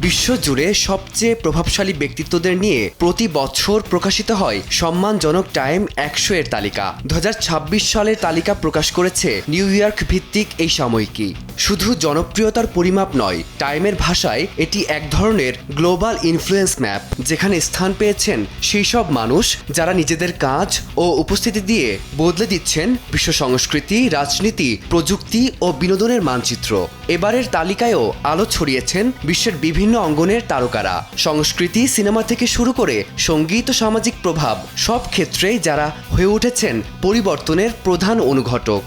বিশ্বজুড়ে সবচেয়ে প্রভাবশালী ব্যক্তিত্বদের নিয়ে প্রতি বছর প্রকাশিত হয় সম্মানজনক টাইম 100 এর তালিকা। 2026 সালের তালিকা প্রকাশ করেছে নিউ ইয়র্ক ভিত্তিক এই সাময়িকী। শুধু জনপ্রিয়তার পরিমাপ নয়, টাইমের ভাষায় এটি এক ধরনের গ্লোবাল ইনফ্লুয়েন্স ম্যাপ, যেখানে স্থান পেয়েছেন সেই সব মানুষ যারা নিজেদের কাজ ও উপস্থিতি দিয়ে বদলে দিচ্ছেন বিশ্ব সংস্কৃতি, রাজনীতি, প্রযুক্তি ও বিনোদনের মানচিত্র। এবারের তালিকায়ও আলো ছড়িয়েছেন বিশ্বের বিভিন্ন অঙ্গনের তারকারা। সংস্কৃতি, সিনেমা থেকে শুরু করে সঙ্গীত ও সামাজিক প্রভাব, সব ক্ষেত্রেই যারা হয়ে উঠেছেন পরিবর্তনের প্রধান অনুঘটক।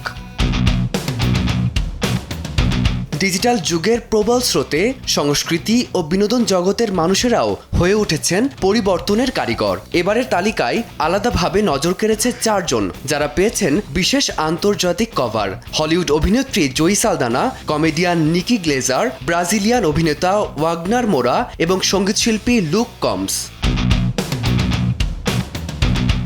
ডিজিটাল যুগের প্রবল স্রোতে সংস্কৃতি ও বিনোদন জগতের মানুষেরাও হয়ে উঠেছেন পরিবর্তনের কারিগর। এবারের তালিকায় আলাদাভাবে নজর কেড়েছে 4 জন, যারা পেয়েছেন বিশেষ আন্তর্জাতিক কভার। হলিউড অভিনেত্রী জয়ী সালদানা, কমেডিয়ান নিকি গ্লেজার, ব্রাজিলিয়ান অভিনেতা ওয়াগনার মোরা এবং সঙ্গীতশিল্পী লুক কমস।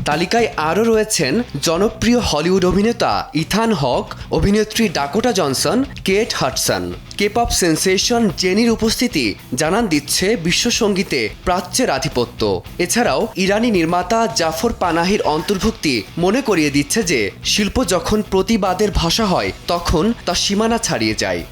তালিকায় আরও রয়েছেন জনপ্রিয় হলিউড অভিনেতা ইথান হক, অভিনেত্রী Dakota Johnson, Kate Hudson. K-pop sensation জেনির উপস্থিতি জানান দিচ্ছে বিশ্ব সঙ্গীতে প্রাচ্যের আধিপত্য। এছাড়াও ইরানি নির্মাতা জাফর পানাহির অন্তর্ভুক্তি মনে করিয়ে দিচ্ছে যে শিল্প যখন প্রতিবাদের ভাষা হয়, তখন তা সীমানা ছাড়িয়ে যায়।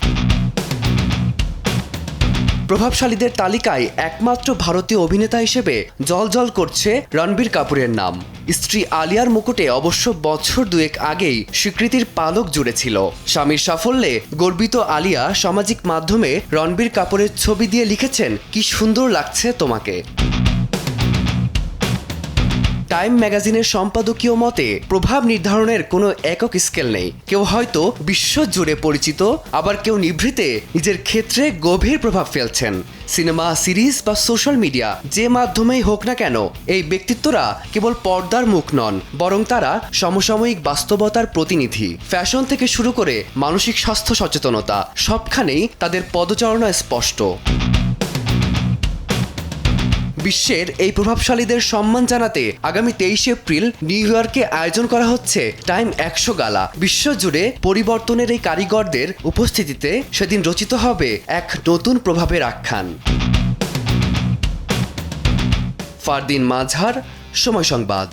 প্রভাবশালীদের তালিকায় একমাত্র ভারতীয় অভিনেতা হিসেবে জ্বলজ্বল করছে রণবীর কাপুরের নাম। স্ত্রী আলিয়ার মুকুটে অবশ্য বছর দুয়েক আগেই স্বীকৃতির পালক জুড়েছিল। স্বামীর সাফল্যে গর্বিত আলিয়া সামাজিক মাধ্যমে রণবীর কাপুরের ছবি দিয়ে লিখেছেন, কি সুন্দর লাগছে তোমাকে। টাইম ম্যাগাজিনের সম্পাদকীয় মতে প্রভাব নির্ধারণের কোনো একক স্কেল নেই। কেউ হয়তো বিশ্বজুড়ে পরিচিত, আবার কেউ নিভৃতে নিজের ক্ষেত্রে গভীর প্রভাব ফেলছেন। সিনেমা, সিরিজ বা সোশ্যাল মিডিয়া, যে মাধ্যমেই হোক না কেন, এই ব্যক্তিত্বরা কেবল পর্দার মুখ নন, বরং তারা সমসাময়িক বাস্তবতার প্রতিনিধি। ফ্যাশন থেকে শুরু করে মানসিক স্বাস্থ্য সচেতনতা, সবখানেই তাদের পদচারণা স্পষ্ট। বিশ্বের এই প্রভাবশালীদের সম্মান জানাতে আগামী 23 এপ্রিল নিউ ইয়র্কে আয়োজন করা হচ্ছে টাইম 100 গালা। বিশ্বজুড়ে পরিবর্তনের এই কারিগরদের উপস্থিতিতে সেদিন রচিত হবে এক নতুন প্রভাবের আখ্যান। ফারদিন মাজহার, সময় সংবাদ।